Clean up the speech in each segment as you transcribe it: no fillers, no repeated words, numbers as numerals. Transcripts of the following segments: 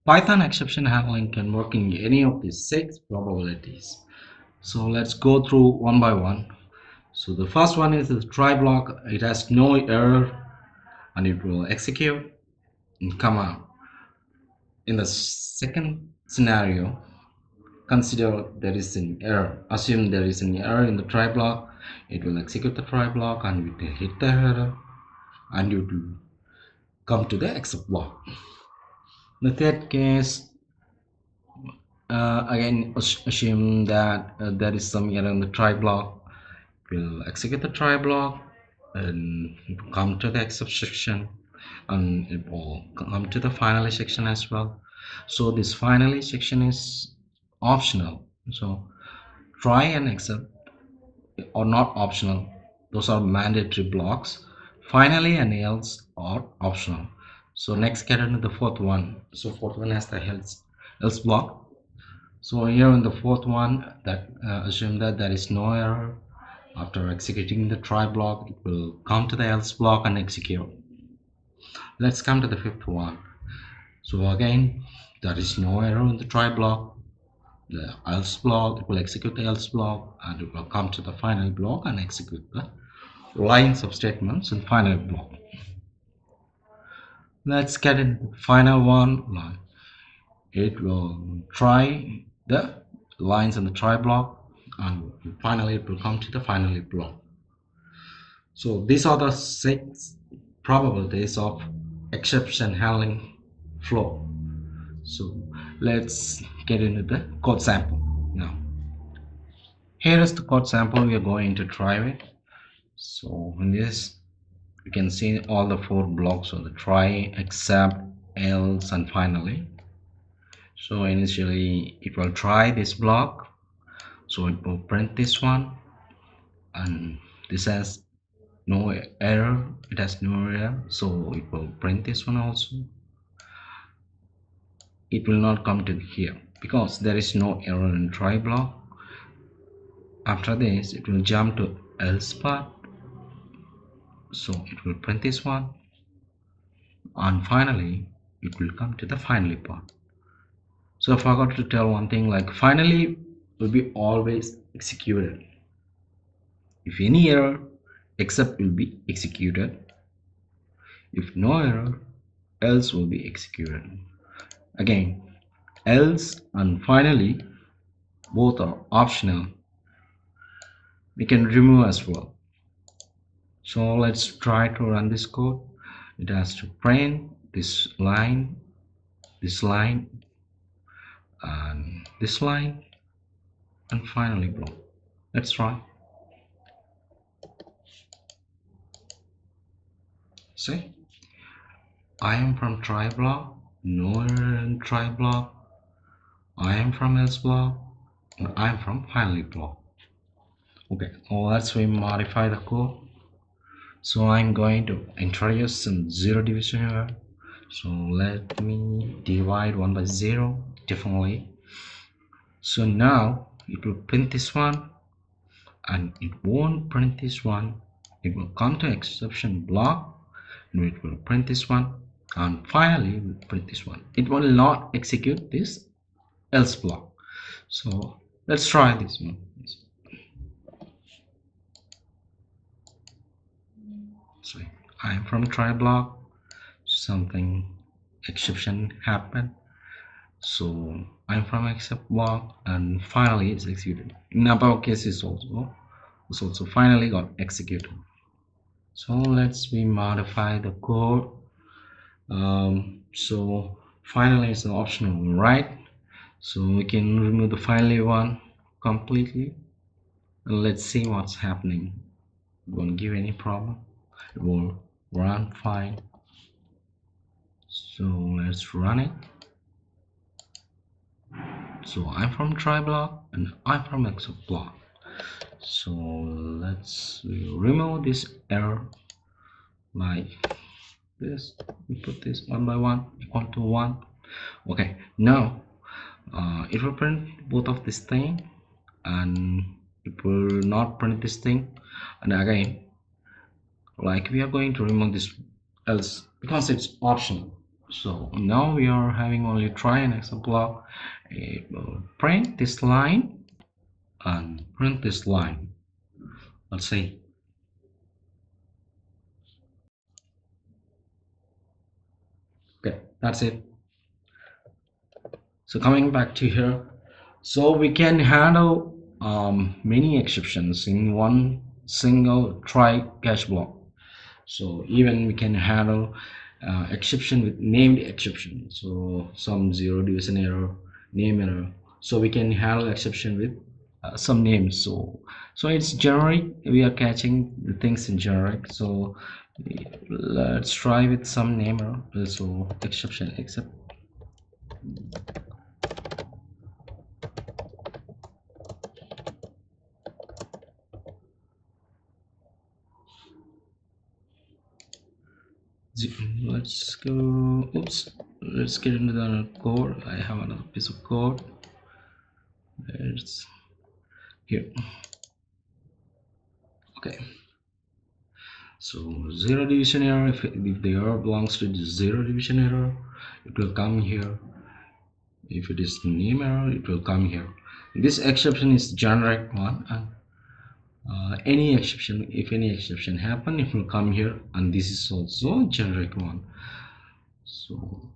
Python exception handling can work in any of these 6 probabilities. So let's go through one by one. So the first one is the try block. It has no error and it will execute and come out. In the second scenario, consider there is an error. Assume there is an error in the try block. It will execute the try block and it will hit the error and it will come to the except block. In the third case, again assume that there is some error in the try block. We'll execute the try block and it will come to the except section and it will come to the finally section as well. So this finally section is optional. So try and except are not optional. Those are mandatory blocks. Finally and else are optional. So next get into the fourth one. So fourth one has the else block. So here in the fourth one, that assume that there is no error. After executing the try block, it will come to the else block and execute. Let's come to the fifth one. So again, there is no error in the try block. The else block, it will execute the else block and it will come to the final block and execute the lines of statements in final block. Let's get in the final one. It will try the lines in the try block and finally it will come to the finally block. So these are the 6 probabilities of exception handling flow. So let's get into the code sample now. Here is the code sample we are going to try with. So in this you can see all the 4 blocks of the try, except, else and finally. So initially it will try this block, so it will print this one and this has no error, it has no error, so it will print this one also. It will not come to here because there is no error in try block. After this it will jump to else part, so it will print this one and finally it will come to the finally part. So I forgot to tell one thing, like finally will be always executed. If any error, except will be executed. If no error, else will be executed. Again, else and finally both are optional. We can remove as well. So let's try to run this code. It has to print this line, and this line, and finally block. Let's try. See, I am from try block, no error in try block. I am from else block, and I am from finally block. Okay, now let's modify the code. So I'm going to introduce some zero division here. So let me divide 1 by 0 differently. So now it will print this one and it won't print this one. It will come to exception block and it will print this one and finally will print this one. It will not execute this else block. So let's try this one. So I am from try block, something exception happened, so I'm from except block and finally it's executed. In above cases also finally got executed. So let's modify the code. So finally is optional, right? So we can remove the finally one completely and let's see what's happening. It won't give any problem, it will run fine. So let's run it. So I'm from try block and I'm from except block. So let's remove this error like this. We put this 1 by 1 equal to 1. Okay, now it will print both of this thing and it will not print this thing. And again, like we are going to remove this else because it's optional. So now we are having only try and except block. It will print this line and print this line. Let's see. Okay, that's it. So coming back to here, so we can handle many exceptions in one single try catch block. So even we can handle exception with named exception. So some zero division error, name error. So we can handle exception with some names. So it's generic. We are catching the things in generic. So let's try with some name error. So exception except. Let's go. Oops. Let's get into the code. I have another piece of code. It's here. Okay. So zero division error. If the error belongs to the zero division error, it will come here. If it is name error, it will come here. This exception is generic one, and any exception, if any exception happen, it will come here, and this is also generic one. So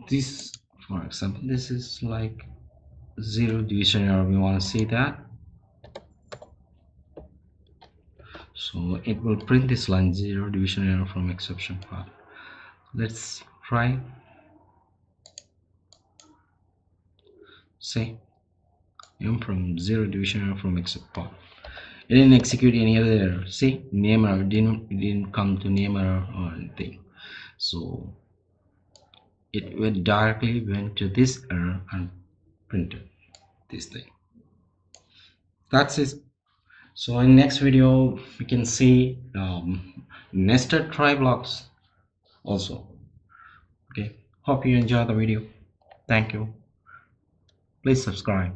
this, for example, this is like zero division error. We want to see that, so it will print this line zero division error from exception part. Let's try. Say from zero division error from except part. It didn't execute any other error. See, name error didn't come to name error or anything. So it went to this error and printed this thing. That's it. So in next video we can see nested try blocks also. Okay, hope you enjoy the video. Thank you. Please subscribe.